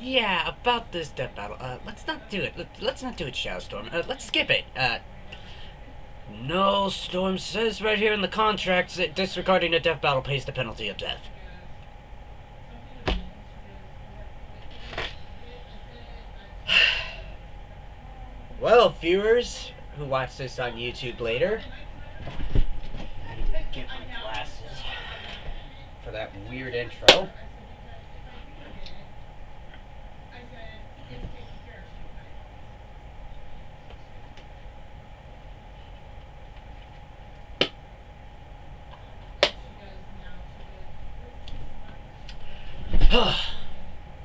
Yeah, about this death battle. Let's not do it. Let's not do it, Shadow Storm. Let's skip it. No, Storm says right here in the contracts that disregarding a death battle pays the penalty of death. Well, viewers who watch this on YouTube later, I need to get my glasses for that weird intro.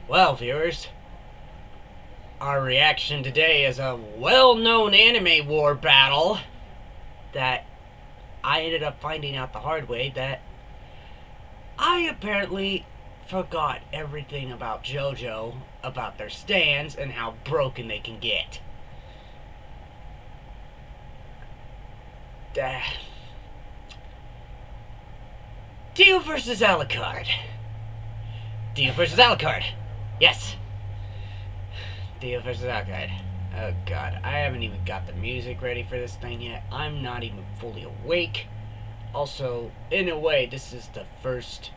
Well, viewers, our reaction today is a well-known anime war battle that I ended up finding out the hard way that I apparently forgot everything about Jojo, about their stands, and how broken they can get. Dio versus Alucard. Dio versus Alucard. Yes. Dio versus Alucard. Oh god, I haven't even got the music ready for this thing yet. I'm not even fully awake. Also, in a way, this is the first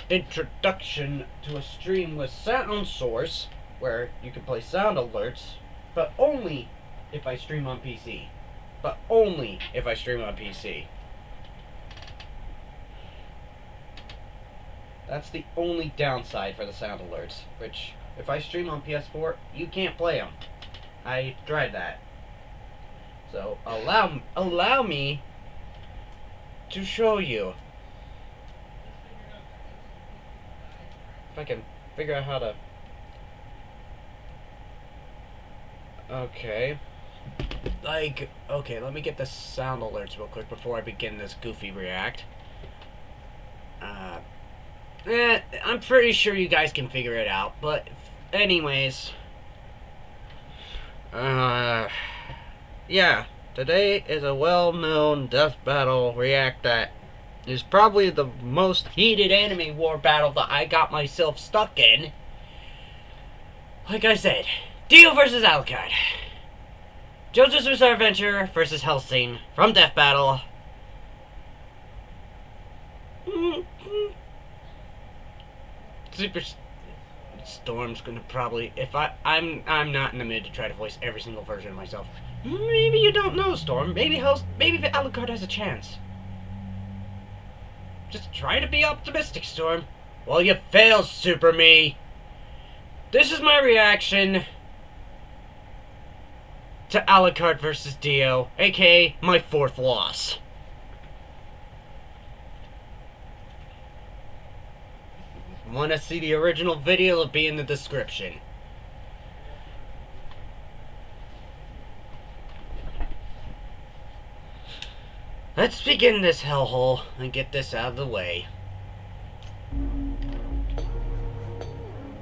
introduction to a stream with sound source, where you can play sound alerts, but only if I stream on PC. But only if I stream on PC. That's the only downside for the sound alerts, which, if I stream on PS4, you can't play them. I tried that. So, allow me to show you. If I can figure out how to... Okay. Okay, let me get the sound alerts real quick before I begin this goofy react. I'm pretty sure you guys can figure it out, but anyways, yeah, today is a well-known death battle react that is probably the most heated anime war battle that I got myself stuck in. Like I said, Dio versus Alucard. JoJo's Bizarre Adventure versus Hellsing from Death Battle. Super Storm's gonna probably, if I'm not in the mood to try to voice every single version of myself. Maybe you don't know, Storm. Maybe Alucard has a chance. Just try to be optimistic, Storm. Well, you failed, Super Me. This is my reaction to Alucard versus Dio, aka my fourth loss. Want to see the original video? It'll be in the description. Let's begin this hellhole and get this out of the way.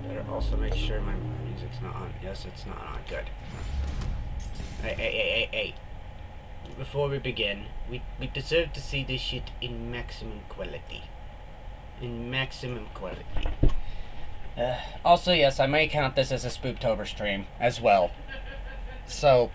Better also make sure my music's not on. Yes, it's not on. Good. Hey. Before we begin, we deserve to see this shit in maximum quality. Also, yes, I may count this as a Spooptober stream as well. So,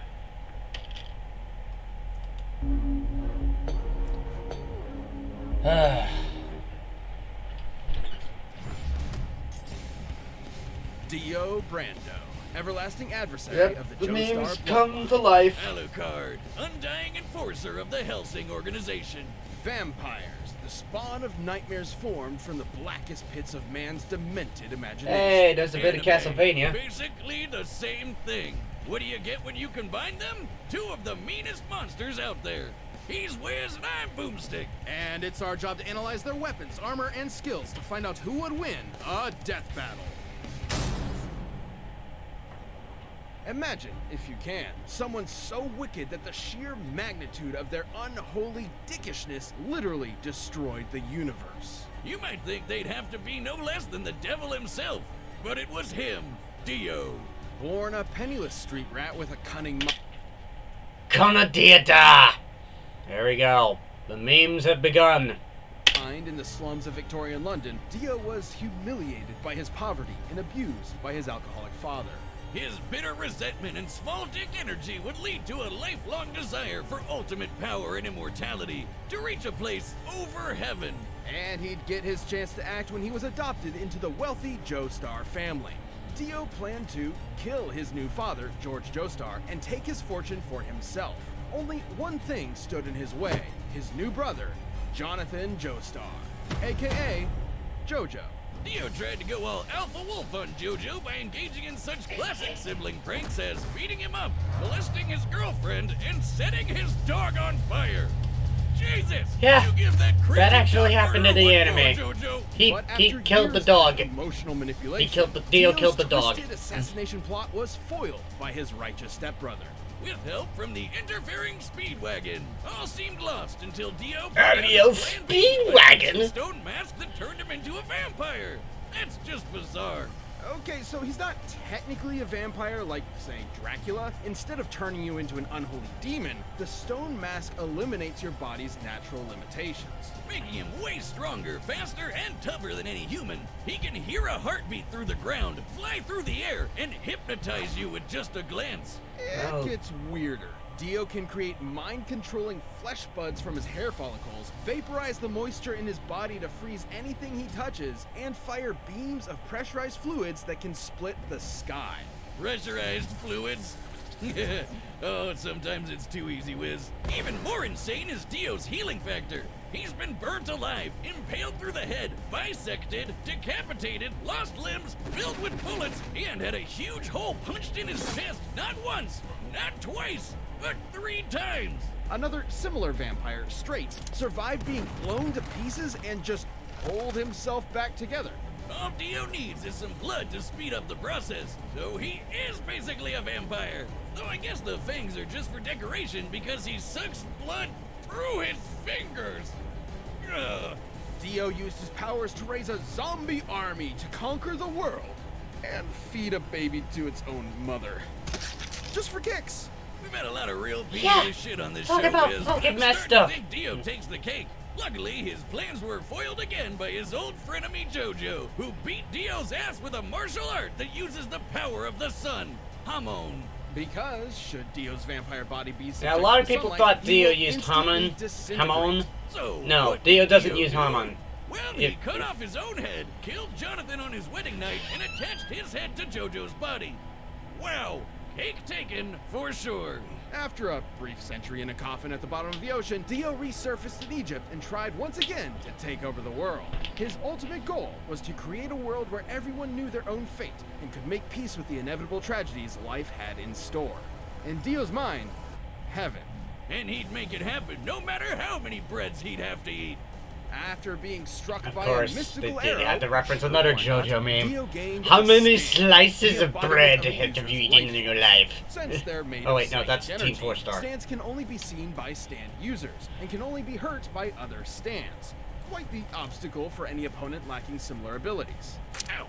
Dio Brando, everlasting adversary of the memes Joestar come to life. Alucard, undying enforcer of the Hellsing organization. Vampires, the spawn of nightmares formed from the blackest pits of man's demented imagination. Hey, there's a bit of Castlevania. Basically the same thing. What do you get when you combine them? Two of the meanest monsters out there. He's Wiz and I'm Boomstick. And it's our job to analyze their weapons, armor, and skills to find out who would win a death battle. Imagine, if you can, someone so wicked that the sheer magnitude of their unholy dickishness literally destroyed the universe. You might think they'd have to be no less than the devil himself, but it was him, Dio. Born a penniless street rat with a cunning Conadiata! There we go. The memes have begun. confined in the slums of Victorian London, Dio was humiliated by his poverty and abused by his alcoholic father. His bitter resentment and small dick energy would lead to a lifelong desire for ultimate power and immortality, to reach a place over heaven. And he'd get his chance to act when he was adopted into the wealthy Joestar family. Dio planned to kill his new father, George Joestar, and take his fortune for himself. Only one thing stood in his way: his new brother, Jonathan Joestar, aka Jojo. Dio tried to go all alpha wolf on Jojo by engaging in such classic sibling pranks as beating him up, molesting his girlfriend, and setting his dog on fire. Jesus! Yeah, you give that actually happened in the what anime. for, Jojo? He killed the dog. Emotional manipulation. Dio killed the dog. Dio's twisted assassination plot was foiled by his righteous stepbrother. With help from the interfering Speedwagon, all seemed lost until Dio Adios, Speedwagon! stone mask that turned him into a vampire. That's just bizarre. Okay, so he's not technically a vampire like, say, Dracula. Instead of turning you into an unholy demon, the stone mask eliminates your body's natural limitations. Making him way stronger, faster, and tougher than any human. He can hear a heartbeat through the ground, fly through the air, and hypnotize you with just a glance. It gets weirder. Dio can create mind-controlling flesh buds from his hair follicles, vaporize the moisture in his body to freeze anything he touches, and fire beams of pressurized fluids that can split the sky. Pressurized fluids? Oh, sometimes it's too easy, Wiz. Even more insane is Dio's healing factor. He's been burnt alive, impaled through the head, bisected, decapitated, lost limbs, filled with bullets, and had a huge hole punched in his chest, not once, not twice, but 3 times. Another similar vampire, Straits, survived being blown to pieces and just pulled himself back together. All Dio needs is some blood to speed up the process, so he is basically a vampire. Though I guess the fangs are just for decoration because he sucks blood through his fingers. Ugh. Dio used his powers to raise a zombie army to conquer the world and feed a baby to its own mother. Just for kicks. We've had a lot of real Yeah, shit on this talk show, about Wiz. fucking I'm messed starting up. to think Dio takes the cake. Luckily, his plans were foiled again by his old frenemy Jojo, who beat Dio's ass with a martial art that uses the power of the sun. Hamon. Because, should Dio's vampire body be Now, a lot of subject to people sunlight, thought he Dio will used instantly Hamon. disintegrate. So, No, what Dio did doesn't Dio use do? Hamon. Well, he cut off his own head, killed Jonathan on his wedding night, and attached his head to Jojo's body. Wow, cake taken for sure. After a brief century in a coffin at the bottom of the ocean, Dio resurfaced in Egypt and tried once again to take over the world. His ultimate goal was to create a world where everyone knew their own fate and could make peace with the inevitable tragedies life had in store. In Dio's mind, heaven. And he'd make it happen no matter how many breads he'd have to eat. After being struck Of by course, a they mystical did arrow, have to reference another why not? JoJo meme. Dio gained How a many stand, slices the of embodiment bread a have you user's eaten life. in your life? Since they're made Oh of wait, no, psychic that's Team energy, 4-star. stands can only be seen by stand users and can only be hurt by other stands. Quite the obstacle for any opponent lacking similar abilities. Ow.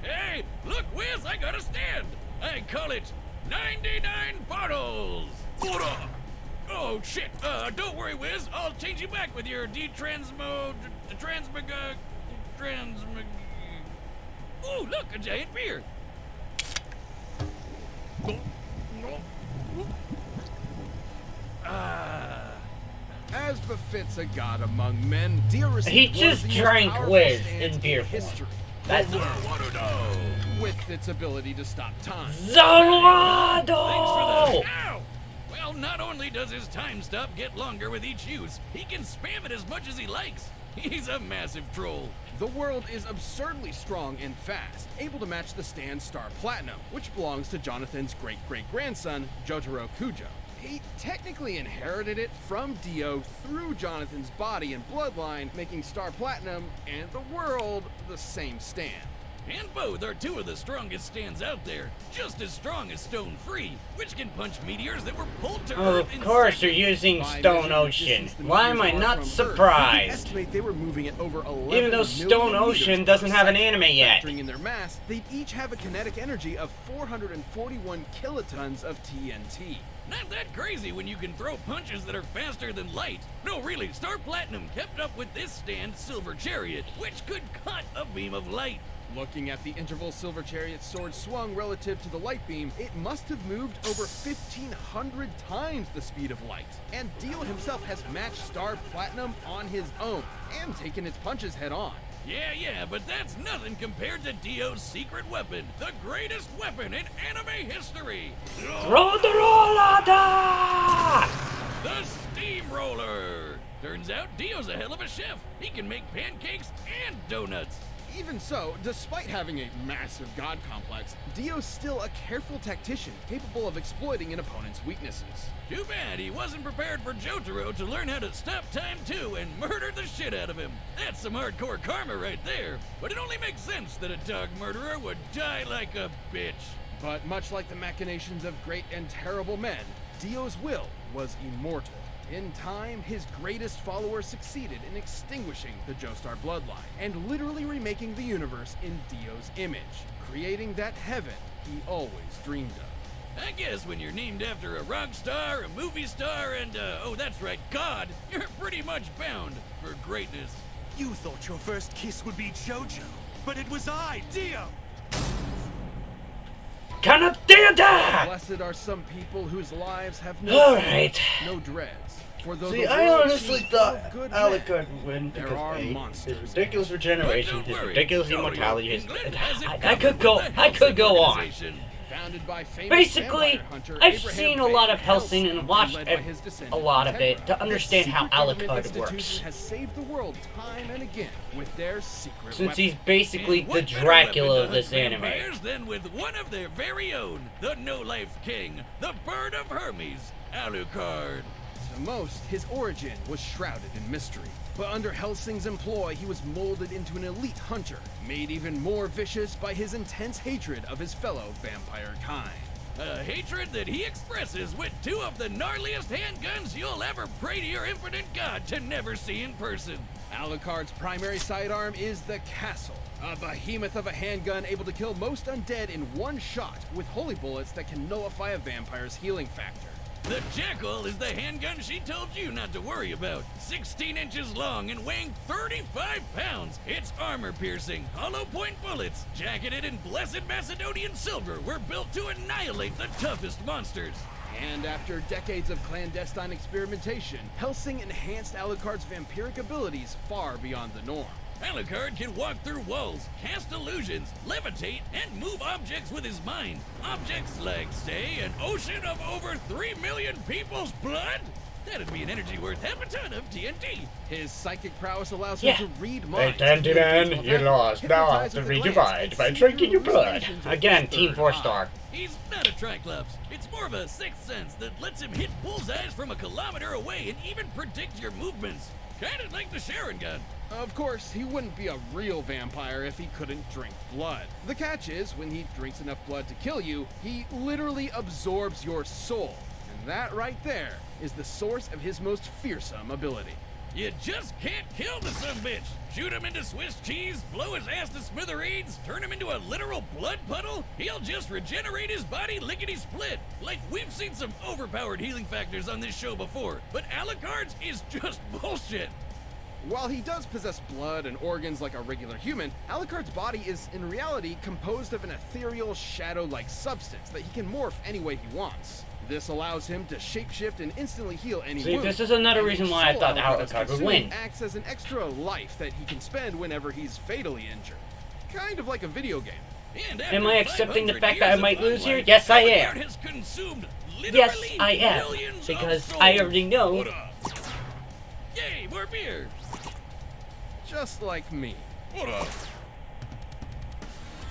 Hey, look, Wiz, I got a stand. I call it 99 bottles. Oh, shit. Don't worry, Wiz. I'll change you back with your Ooh, look, a giant beer. As befits a god among men, Dio received He one of just the most drank powerful Wiz stands in beer form. history, That's with its ability to stop time. Thanks for that. Zalwado! Ow! Well, not only does his time stop get longer with each use, he can spam it as much as he likes. He's a massive troll. The world is absurdly strong and fast, able to match the stand's Star Platinum, which belongs to Jonathan's great-great-grandson, Jotaro Kujo. He technically inherited it from Dio through Jonathan's body and bloodline, making Star Platinum and the world the same stand. and both are two of the strongest stands out there, just as strong as Stone Free, which can punch meteors that were pulled to Oh, Earth of in course seconds. you're using By Stone measuring the Ocean. distance the Why am I meteors are not from Earth, surprised? we can estimate they were moving at over 11 Even though Stone million Ocean meters doesn't per have an second. anime yet. Factoring in their mass, they'd each have a kinetic energy of 441 kilotons of TNT. Not that crazy when you can throw punches that are faster than light. No, really, Star Platinum kept up with this stand, Silver Chariot, which could cut a beam of light. Looking at the interval Silver Chariot's sword swung relative to the light beam, it must have moved over 1,500 times the speed of light. And Dio himself has matched Star Platinum on his own, and taken its punches head on. Yeah, but that's nothing compared to Dio's secret weapon, the greatest weapon in anime history. Roller! The Steamroller! Turns out Dio's a hell of a chef. He can make pancakes and donuts. Even so, despite having a massive god complex, Dio's still a careful tactician capable of exploiting an opponent's weaknesses. Too bad he wasn't prepared for Jotaro to learn how to stop time too and murder the shit out of him. That's some hardcore karma right there. But it only makes sense that a dog murderer would die like a bitch. But much like the machinations of great and terrible men, Dio's will was immortal. In time, his greatest follower succeeded in extinguishing the Joestar bloodline and literally remaking the universe in Dio's image, creating that heaven he always dreamed of. I guess when you're named after a rock star, a movie star, and, oh, that's right, God, you're pretty much bound for greatness. You thought your first kiss would be Jojo, but it was I, Dio! Cannot do that! Blessed are some people whose lives have no Alright. no dreads. For though See, the I world honestly seems thought full of good men, Alucard would win there because are A, his monsters. ridiculous regeneration, But his don't worry, ridiculous Jojo, immortality, his... England has it I covered could go, with the I could go Hellsing on. organization. Founded by famous Basically, vampire hunter I've Abraham seen a lot of Van Hellsing and Helsing, watched led by his descendant, a lot of it Integra. to understand This how secret government Alucard institution works. has saved the world time and again with their secret Since weapon. he's basically And the what better Dracula weapon of to this hunt anime. vampires than with one of their very own, the no-life king, the bird of Hermes, Alucard. To most, his origin was shrouded in mystery. But under Helsing's employ, he was molded into an elite hunter, made even more vicious by his intense hatred of his fellow vampire kind. A hatred that he expresses with two of the gnarliest handguns you'll ever pray to your infinite god to never see in person. Alucard's primary sidearm is the Castle, a behemoth of a handgun able to kill most undead in one shot with holy bullets that can nullify a vampire's healing factor. The Jackal is the handgun she told you not to worry about. 16 inches long and weighing 35 pounds. Its armor-piercing, hollow-point bullets, jacketed in blessed Macedonian silver, were built to annihilate the toughest monsters. And after decades of clandestine experimentation, Hellsing enhanced Alucard's vampiric abilities far beyond the norm. Alucard can walk through walls, cast illusions, levitate, and move objects with his mind. Objects like, say, an ocean of over 3 million people's blood? That'd be an energy worth half a ton of TNT. His psychic prowess allows Yeah. him to read Hey, minds. Dandy Man, you lost. Now I have hypnotize to with a read your glance, mind and by see drinking through your blood. hallucinations with Again, his Team third 4-star. He's not a Triclops. It's more of a sixth sense that lets him hit bullseyes from a kilometer away and even predict your movements. Kinda like the Sharon gun. Of course, he wouldn't be a real vampire if he couldn't drink blood. The catch is, when he drinks enough blood to kill you, he literally absorbs your soul. And that right there is the source of his most fearsome ability. You just can't kill the sumbitch. Shoot him into Swiss cheese, blow his ass to smithereens, turn him into a literal blood puddle. He'll just regenerate his body lickety-split. Like, we've seen some overpowered healing factors on this show before, but Alucard's is just bullshit. While he does possess blood and organs like a regular human, Alucard's body is in reality composed of an ethereal, shadow-like substance that he can morph any way he wants. This allows him to shapeshift and instantly heal any See, wound. this is another And reason each why I soul thought Alucard is Alucard would consumed win. acts as an extra life that he can spend whenever he's fatally injured. Kind of like a video game. And Am I accepting the 500 fact that I years of might lose here? life, Yes, I am. Alucard has consumed Yes, literally I am. millions Because of I souls. already know. What up? Yay, more beer. Just like me. What up?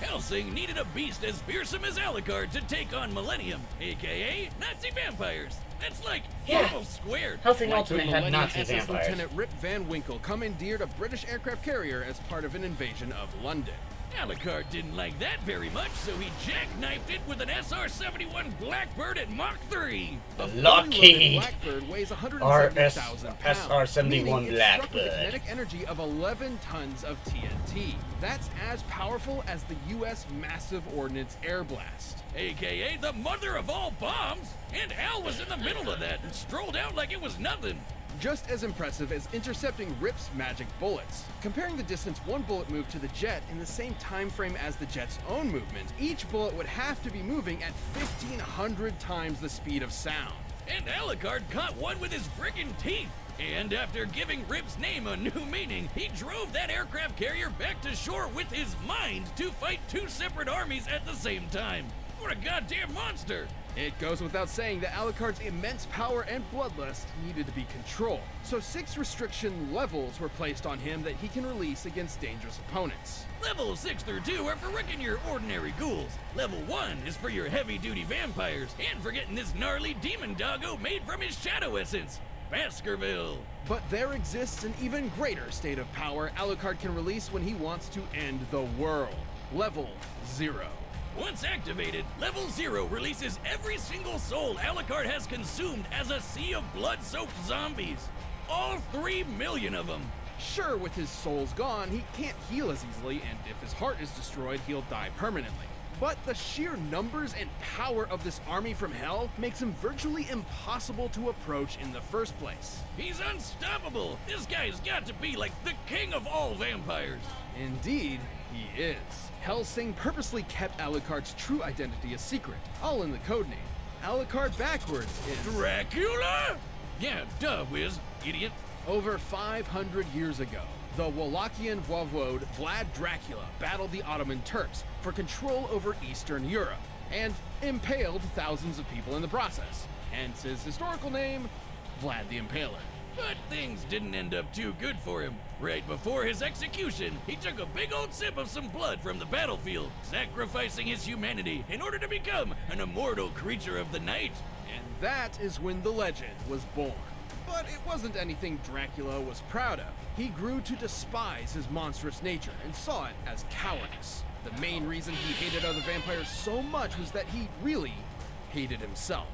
Hellsing needed a beast as fearsome as Alucard to take on Millennium, aka Nazi vampires. That's like Yeah. almost squared. Hellsing Like Ultimate the had Millennium Nazi SS vampires. Lieutenant Rip Van Winkle commandeered a British aircraft carrier as part of an invasion of London. Alucard didn't like that very much, so he jackknifed it with an SR-71 Blackbird at Mach 3. A Lucky. Blackbird weighs 170,000 pounds, SR-71 meaning it's struck with a Blackbird. kinetic energy of 11 tons of TNT. That's as powerful as the U.S. Massive Ordnance Air Blast. AKA the mother of all bombs, and Al was in the middle of that and strolled out like it was nothing. Just as impressive as intercepting Rip's magic bullets. Comparing the distance one bullet moved to the jet in the same time frame as the jet's own movement, each bullet would have to be moving at 1,500 times the speed of sound. And Alucard caught one with his friggin' teeth. And after giving Rip's name a new meaning, he drove that aircraft carrier back to shore with his mind to fight two separate armies at the same time. What a goddamn monster! It goes without saying that Alucard's immense power and bloodlust needed to be controlled, so 6 restriction levels were placed on him that he can release against dangerous opponents. Levels 6 through 2 are for wrecking your ordinary ghouls. Level 1 is for your heavy-duty vampires, and for getting this gnarly demon doggo made from his shadow essence, Baskerville. But there exists an even greater state of power Alucard can release when he wants to end the world. Level 0. Once activated, Level 0 releases every single soul Alucard has consumed as a sea of blood-soaked zombies. All 3 million of them. Sure, with his souls gone, he can't heal as easily, and if his heart is destroyed, he'll die permanently. But the sheer numbers and power of this army from hell makes him virtually impossible to approach in the first place. He's unstoppable. This guy's got to be like the king of all vampires. Indeed, he is. Hellsing purposely kept Alucard's true identity a secret, all in the codename. Alucard backwards is Dracula? Yeah, duh, Wiz, idiot. over 500 years ago. The Wallachian voivode Vlad Dracula battled the Ottoman Turks for control over Eastern Europe and impaled thousands of people in the process. Hence his historical name, Vlad the Impaler. But things didn't end up too good for him. Right before his execution, he took a big old sip of some blood from the battlefield, sacrificing his humanity in order to become an immortal creature of the night. And that is when the legend was born. But it wasn't anything Dracula was proud of. He grew to despise his monstrous nature and saw it as cowardice. The main reason he hated other vampires so much was that he really hated himself.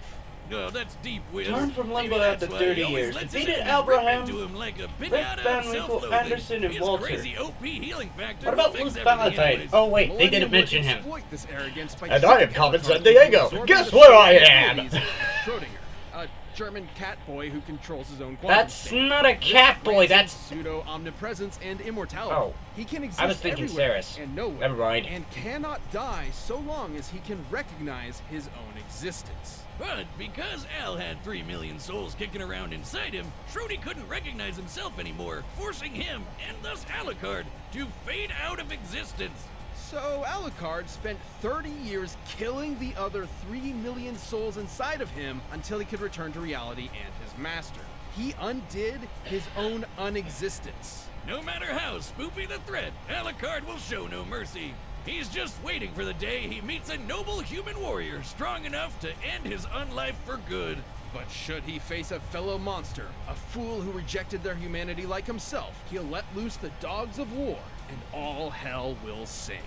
No, that's deep, Wiz. Turned from Maybe limbo that's after why 30 he always years. lets Defeated his enemies rip Abraham, into him like a Rick pinata of Van Winkle, self-loathing. Anderson, and His Walter. crazy OP healing factor What about will fix Luke everything Valentine? anyways. Oh wait, they Millennium didn't would mention him. exploit this arrogance by And I am tricking Calvin Alucard San into Diego. absorbing Guess the where soul I am? abilities of Schrodinger, a German cat boy who controls his own quantum That's state. not a cat boy, that's... Pseudo omnipresence and immortality. Oh. He can exist I was thinking everywhere Ceres. and nowhere, Never mind. and cannot die so long as he can recognize his own existence. But because Al had 3 million souls kicking around inside him, Schrody couldn't recognize himself anymore, forcing him, and thus Alucard, to fade out of existence. So Alucard spent 30 years killing the other 3 million souls inside of him until he could return to reality and his master. He undid his own unexistence. No matter how spoopy the threat, Alucard will show no mercy. He's just waiting for the day he meets a noble human warrior strong enough to end his unlife for good. But should he face a fellow monster, a fool who rejected their humanity like himself, he'll let loose the dogs of war, and all hell will sing.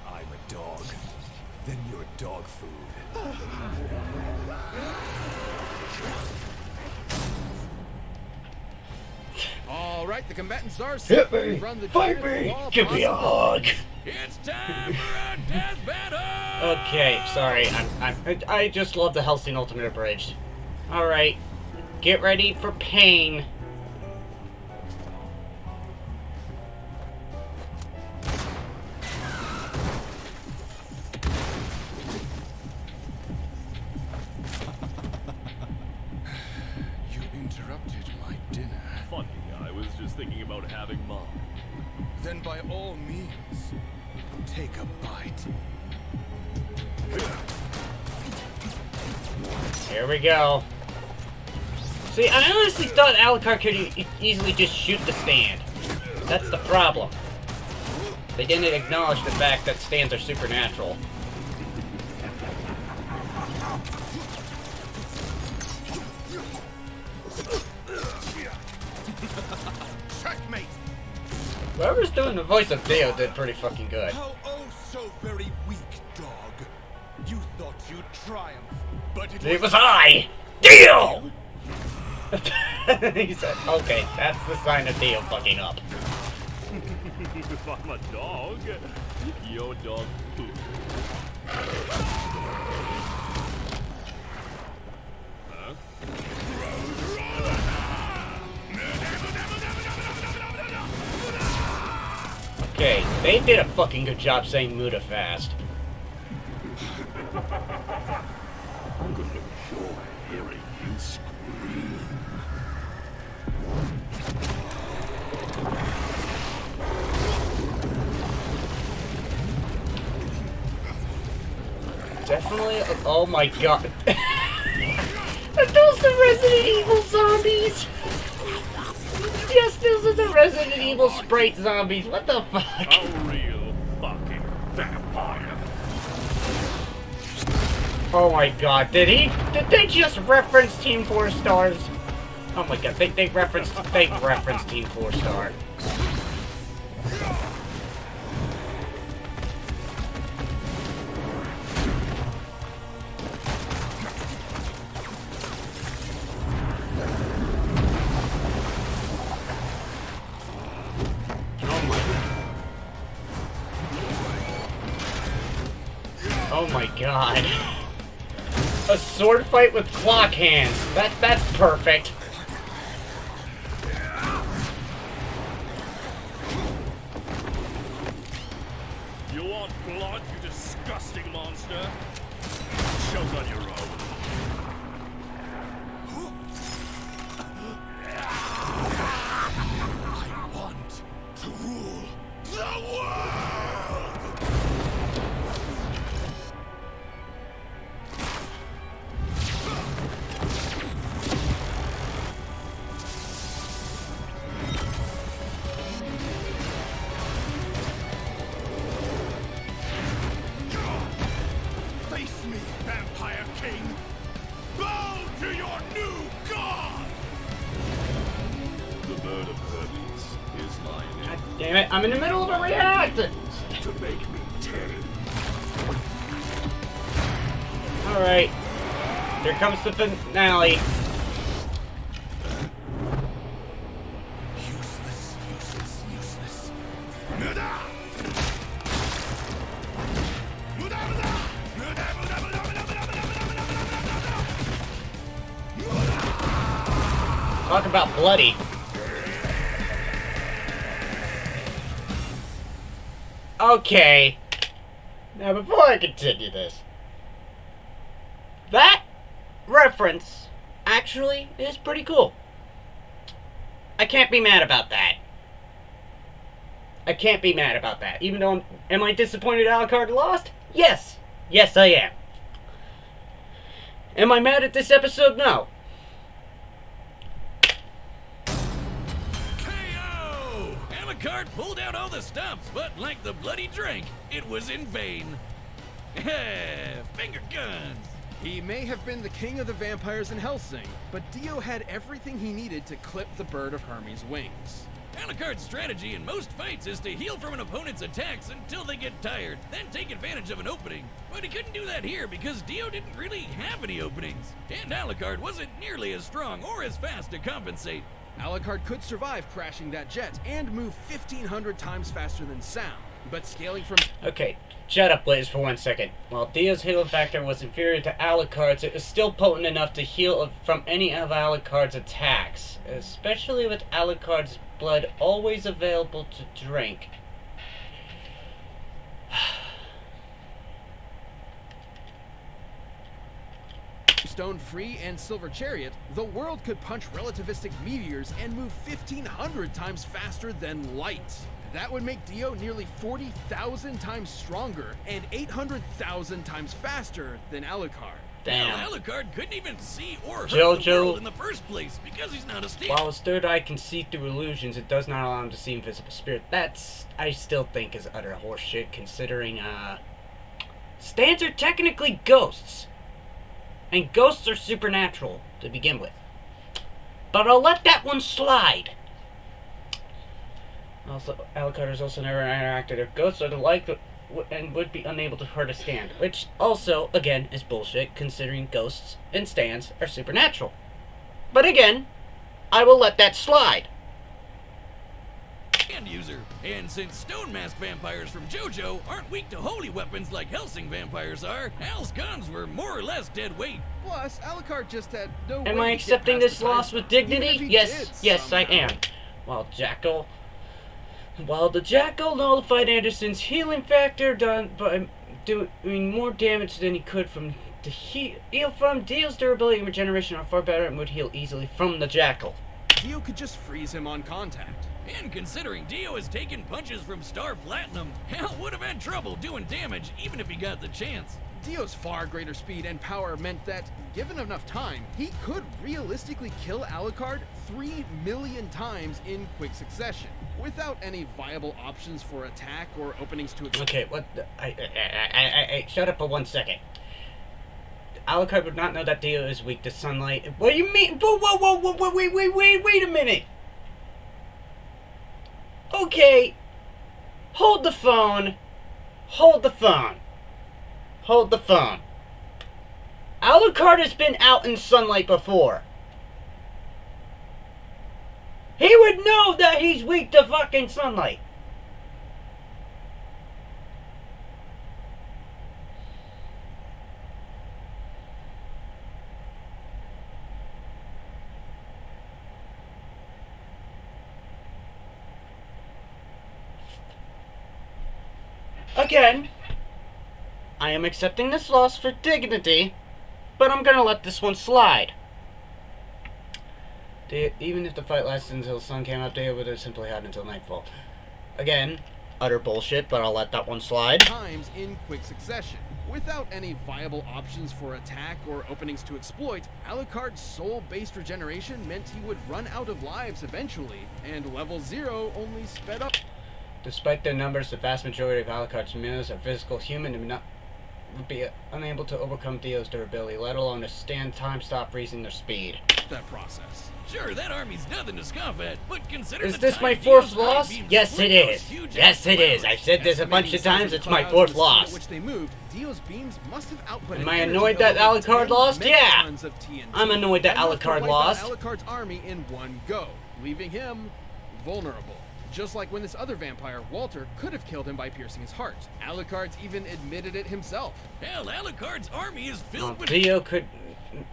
I'm a dog. Then you're dog food. All right, the combatants are Hit set. me! Run the Fight cheers me! while Give me a possible. hug! It's time for a death battle! Okay, sorry. I just love the Hellsing Ultimate Abridged. Alright. Get ready for pain. You interrupted my dinner. Funny, I was just thinking about having mine. Then by all means, take a bite. Here we go. See, I honestly thought Alucard could easily just shoot the stand. That's the problem. They didn't acknowledge the fact that stands are supernatural. Checkmate! Whoever's doing the voice of Dio did pretty fucking good. How oh so very weak, dog. You thought you'd triumph, but It was I! Dio! He said, okay, that's the sign of Dio fucking up. If I'm a dog, your dog poop. Huh? Okay, they did a fucking good job saying Muda fast. I'm gonna enjoy hearing you scream. Definitely. Oh my god. Are those the Resident Evil zombies? Yes, those are the Resident Evil sprite zombies. What the fuck? A real fucking vampire. Oh my god, did they just reference Team 4 Stars? Oh my god, they referenced Team 4 Star. Oh my god. A sword fight with clock hands. That's perfect. You want blood, you disgusting monster? Show's on your own. I want to rule the world! Face me, Vampire King! Bow to your new god! The bird of Hermes is lying God damn it, I'm in the middle of a react! to make me tame. Alright. Here comes the finale. Useless, useless, useless. Muda! Muda, muda! Muda, muda, muda, muda, muda, muda, muda, muda, muda! Talk about bloody. Okay. Now, before I continue this, that reference actually is pretty cool. I can't be mad about that. I can't be mad about that. Even though am I disappointed Alucard lost? Yes. Yes, I am. Am I mad at this episode? No. KO! Alucard pulled out all the stops, but like the bloody drink, it was in vain. Finger guns! He may have been the king of the vampires in Hellsing, but Dio had everything he needed to clip the bird of Hermes' wings. Alucard's strategy in most fights is to heal from an opponent's attacks until they get tired, then take advantage of an opening. But he couldn't do that here because Dio didn't really have any openings, and Alucard wasn't nearly as strong or as fast to compensate. Alucard could survive crashing that jet and move 1,500 times faster than sound, but scaling from... Okay, shut up, Blaze, for 1 second. While Dio's healing factor was inferior to Alucard's, it was still potent enough to heal from any of Alucard's attacks, especially with Alucard's blood always available to drink. Stone Free and Silver Chariot, the world could punch relativistic meteors and move 1,500 times faster than light. That would make Dio nearly 40,000 times stronger and 800,000 times faster than Alucard. Damn. Now, Alucard couldn't even see or hurt Jojo. the world in the first place because he's not a steam. While his third eye can see through illusions, it does not allow him to see invisible spirit. That's, I still think, is utter horseshit, considering, stands are technically ghosts. And ghosts are supernatural, to begin with. But I'll let that one slide. Also, Alucard has also never interacted with ghosts or the like, and would be unable to hurt a stand. Which also, again, is bullshit, considering ghosts and stands are supernatural. But again, I will let that slide. Hand user. And since stone mask vampires from Jojo aren't weak to holy weapons like Hellsing vampires are, Al's guns were more or less dead weight. Plus, Alucard just had no way Am to I get accepting past this the time loss with stone, even dignity? if he Yes, did yes, I somehow. am. While the Jackal nullified Anderson's healing factor done by doing more damage than he could from the heal from, Dio's durability and regeneration are far better and would heal easily from the Jackal. Dio could just freeze him on contact. And considering Dio has taken punches from Star Platinum, Hal would have had trouble doing damage even if he got the chance. Dio's far greater speed and power meant that, given enough time, he could realistically kill Alucard 3 million times in quick succession, without any viable options for attack or openings to exploit. Okay, what? I shut up for 1 second. Alucard would not know that Dio is weak to sunlight. What do you mean? Whoa, wait a minute. Okay, hold the phone. Alucard has been out in sunlight before. He would know that he's weak to fucking sunlight. Again, I am accepting this loss for dignity, but I'm gonna let this one slide. Even if the fight lasted until the sun came up, Dio would have simply had until nightfall. Again, utter bullshit, but I'll let that one slide. Times in quick succession. Without any viable options for attack or openings to exploit, Alucard's soul-based regeneration meant he would run out of lives eventually, and level 0 only sped up. Despite their numbers, the vast majority of Alucard's minions are physical human and would be unable to overcome Dio's durability, let alone to stand time stop freezing their speed. That process. Sure, that army's nothing to scoff at, but consider Is the this time my Dio's fourth loss? high beams Yes, split it those is. huge Yes, it is. I've said this a bunch of times. It's my fourth loss. Which they moved, Dio's beams must have output. Am I annoyed that Alucard lost? Yeah. I'm annoyed that Alucard lost. Alucard's army in one go, leaving him vulnerable. Just like when this other vampire, Walter, could have killed him by piercing his heart. Alucard's even admitted it himself. Hell, Alucard's army is filled with... Dio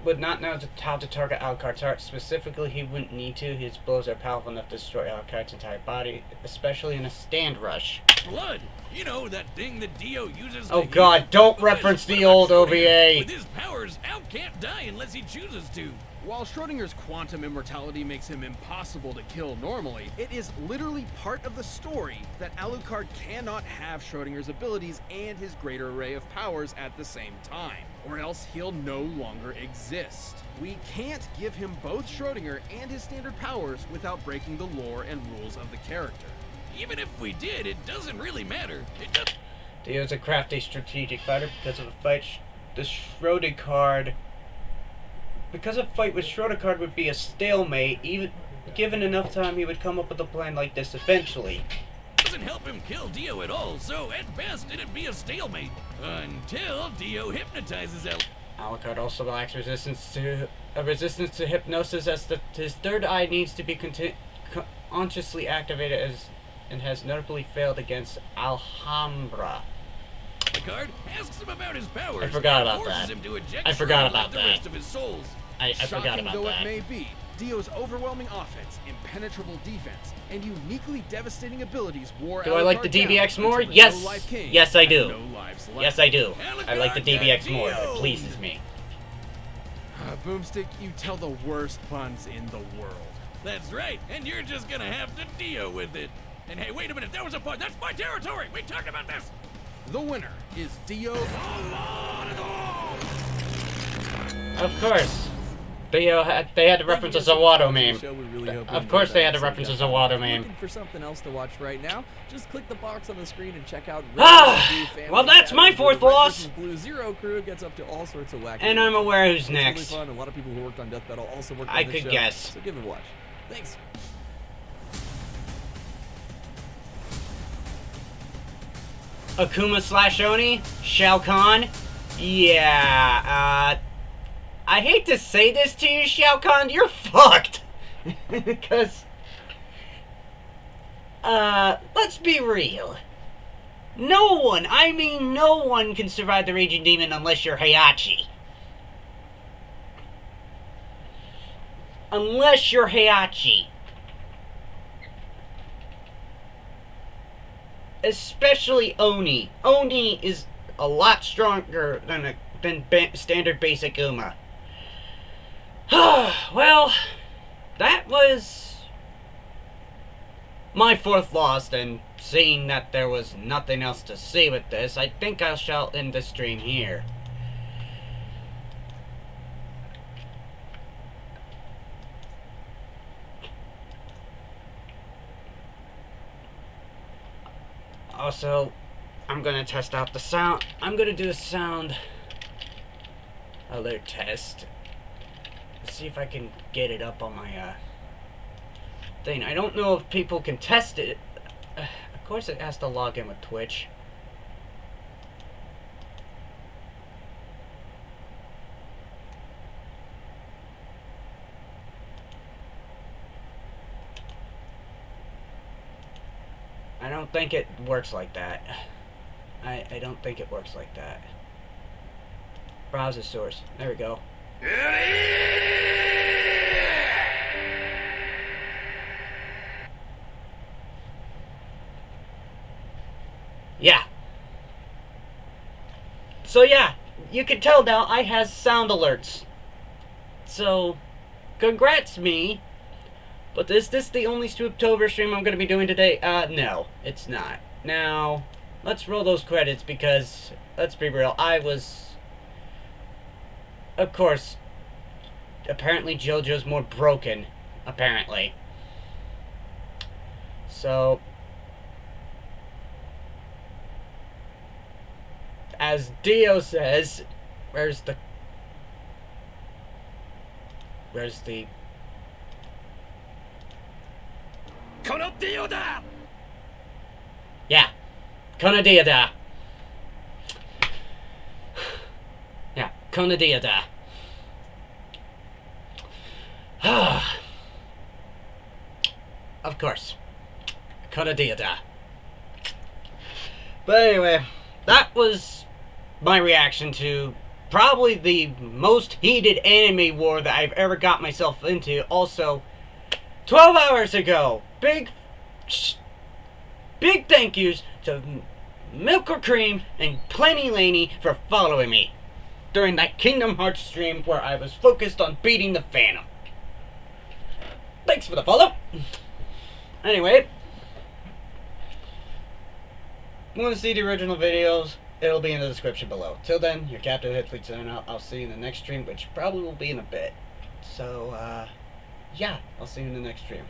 would not know how to target Alucard's heart. Specifically, he wouldn't need to. His blows are powerful enough to destroy Alucard's entire body, especially in a stand rush. blood. You know, that thing that Dio uses Oh to god, heal. don't But reference what the about old Schrodinger? OVA. With his powers, Al can't die unless he chooses to. While Schrodinger's quantum immortality makes him impossible to kill normally, it is literally part of the story that Alucard cannot have Schrodinger's abilities and his greater array of powers at the same time, or else he'll no longer exist. We can't give him both Schrodinger and his standard powers without breaking the lore and rules of the character. Even if we did, it doesn't really matter. It does. Dio's a crafty strategic fighter because of a fight. The Schrodinger. Because a fight with Schrodinger would be a stalemate. Even given enough time, he would come up with a plan like this eventually. Doesn't help him kill Dio at all, so at best it'd be a stalemate. Until Dio hypnotizes Al. Alucard also lacks resistance to hypnosis, as his third eye needs to be consciously activated, and has notably failed against Alhambra. Alucard asks him about his powers. I forgot about and forces that. him to eject I forgot Schroeder about like the that. rest of his souls. I forgot Shocking about though that. it may be, Dio's overwhelming offense, impenetrable defense, and uniquely devastating abilities wore Do I like the Alucard down DBX more? until the Yes. no-life king Yes, I had do. no lives left. Yes, I do. I like the Alucard DBX and more. Dio. It pleases me. Boomstick, you tell the worst puns in the world. That's right, and you're just gonna have to deal with it. And hey, wait a minute, that was a part. That's my territory. We talked about this. The winner is Dio. Of course. They had to reference a Zawato meme. Of course they had to reference a Zawato meme. Looking for something else to watch right now? Just click the box on the screen and check out. Well, that's my fourth loss. Blue Zero crew gets up to all sorts of wacky. And I'm aware who's It's next. really fun. A lot of people who worked on Death Battle also worked on I this could show, guess. So give it a watch. Thanks. Akuma slash Oni, Shao Kahn. Yeah, I hate to say this to you, Shao Kahn, you're fucked. Because, let's be real. No one, I mean no one can survive the Raging Demon unless you're Heihachi. Unless you're Heihachi. Especially Oni. Oni is a lot stronger than standard basic Uma. Well, that was my fourth loss, and seeing that there was nothing else to see with this, I think I shall end the stream here. Also, I'm gonna test out the sound. I'm gonna do a sound alert test. Let's see if I can get it up on my thing. I don't know if people can test it. Of course it has to log in with Twitch. I don't think it works like that. I don't think it works like that. Browser source. There we go. Yeah. So yeah, you can tell now I has sound alerts. So, congrats me. But is this the only Spooptober stream I'm going to be doing today? No, it's not. Now, let's roll those credits because, let's be real, I was, of course, apparently Jojo's more broken, apparently. So, as Dio says, where's the Kono Dio da! yeah, Kono Dio da. Yeah, Kono Dio da. Of course, Kono Dio da. But anyway, that was my reaction to probably the most heated anime war that I've ever got myself into. Also, 12 hours ago, big thank yous to Milk or Cream and Plenty Laney for following me during that Kingdom Hearts stream where I was focused on beating the Phantom. Thanks for the follow. Anyway, want to see the original videos? It'll be in the description below. Till then, your Captain Headfleet signing out. I'll see you in the next stream, which probably will be in a bit. So, yeah, I'll see you in the next stream.